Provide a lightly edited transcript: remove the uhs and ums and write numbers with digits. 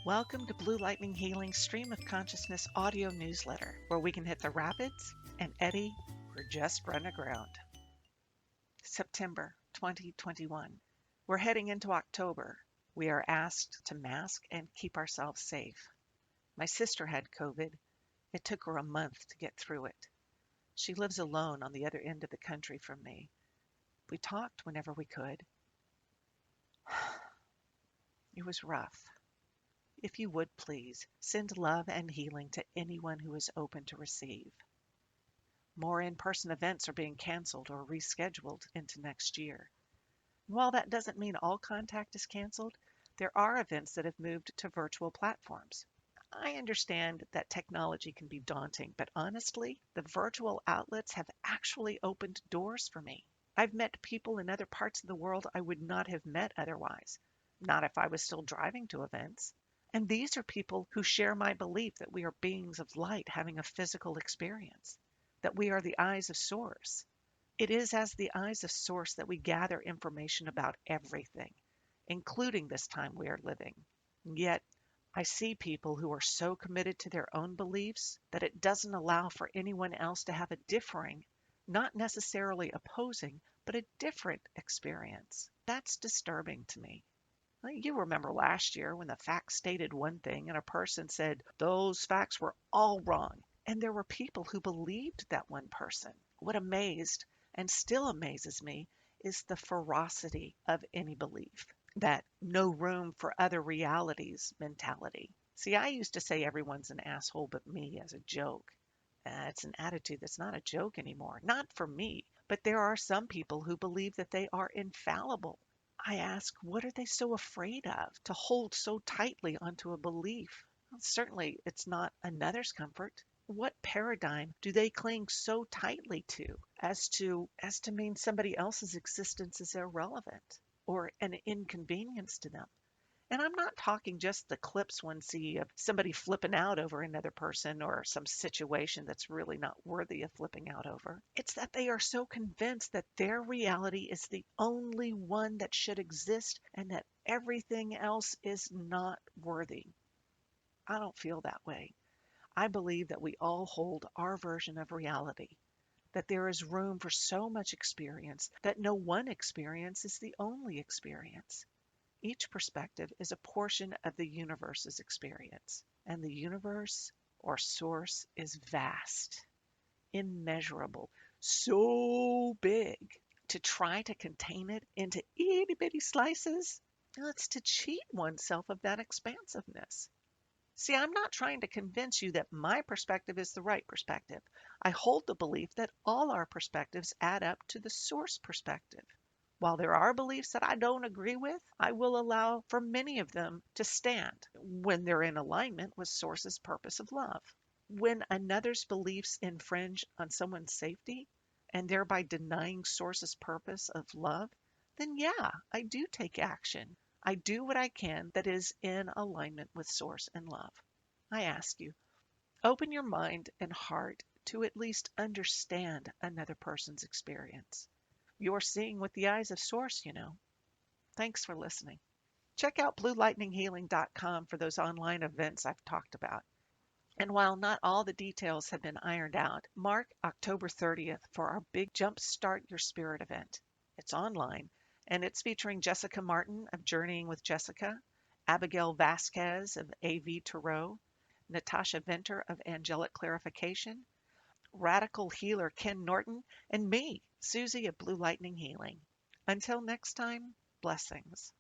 Welcome to Blue Lightning Healing's Stream of Consciousness audio newsletter, where we can hit the rapids and eddy or just run aground. September 2021. We're heading into October. We are asked to mask and keep ourselves safe. My sister had COVID. It took her a month to get through it. She lives alone on the other end of the country from me. We talked whenever we could. It was rough. If you would please, send love and healing to anyone who is open to receive. More in-person events are being canceled or rescheduled into next year. While that doesn't mean all contact is canceled, there are events that have moved to virtual platforms. I understand that technology can be daunting, but honestly, the virtual outlets have actually opened doors for me. I've met people in other parts of the world I would not have met otherwise, not if I was still driving to events. And these are people who share my belief that we are beings of light having a physical experience, that we are the eyes of Source. It is as the eyes of Source that we gather information about everything, including this time we are living. Yet, I see people who are so committed to their own beliefs that it doesn't allow for anyone else to have a differing, not necessarily opposing, but a different experience. That's disturbing to me. You remember last year when the facts stated one thing and a person said those facts were all wrong, and there were people who believed that one person. What amazed and still amazes me is the ferocity of any belief, that no room for other realities mentality. See, I used to say everyone's an asshole but me as a joke. It's an attitude that's not a joke anymore. Not for me, but there are some people who believe that they are infallible. I ask, what are they so afraid of to hold so tightly onto a belief? Well, certainly, it's not another's comfort. What paradigm do they cling so tightly to as to mean somebody else's existence is irrelevant or an inconvenience to them? And I'm not talking just the clips one see of somebody flipping out over another person or some situation that's really not worthy of flipping out over. It's that they are so convinced that their reality is the only one that should exist and that everything else is not worthy. I don't feel that way. I believe that we all hold our version of reality, that there is room for so much experience that no one experience is the only experience. Each perspective is a portion of the universe's experience, and the universe or source is vast, immeasurable, so big. To try to contain it into itty bitty slices, it's to cheat oneself of that expansiveness. See, I'm not trying to convince you that my perspective is the right perspective. I hold the belief that all our perspectives add up to the source perspective. While there are beliefs that I don't agree with, I will allow for many of them to stand when they're in alignment with Source's purpose of love. When another's beliefs infringe on someone's safety and thereby denying Source's purpose of love, then yeah, I do take action. I do what I can that is in alignment with Source and love. I ask you, open your mind and heart to at least understand another person's experience. You're seeing with the eyes of Source, you know. Thanks for listening. Check out BlueLightningHealing.com for those online events I've talked about. And while not all the details have been ironed out, mark October 30th for our big Jumpstart Your Spirit event. It's online, and it's featuring Jessica Martin of Journeying with Jessica, Abigail Vasquez of AV Tarot, Natasha Venter of Angelic Clarification, radical healer Ken Norton, and me, Susie of Blue Lightning Healing. Until next time, blessings.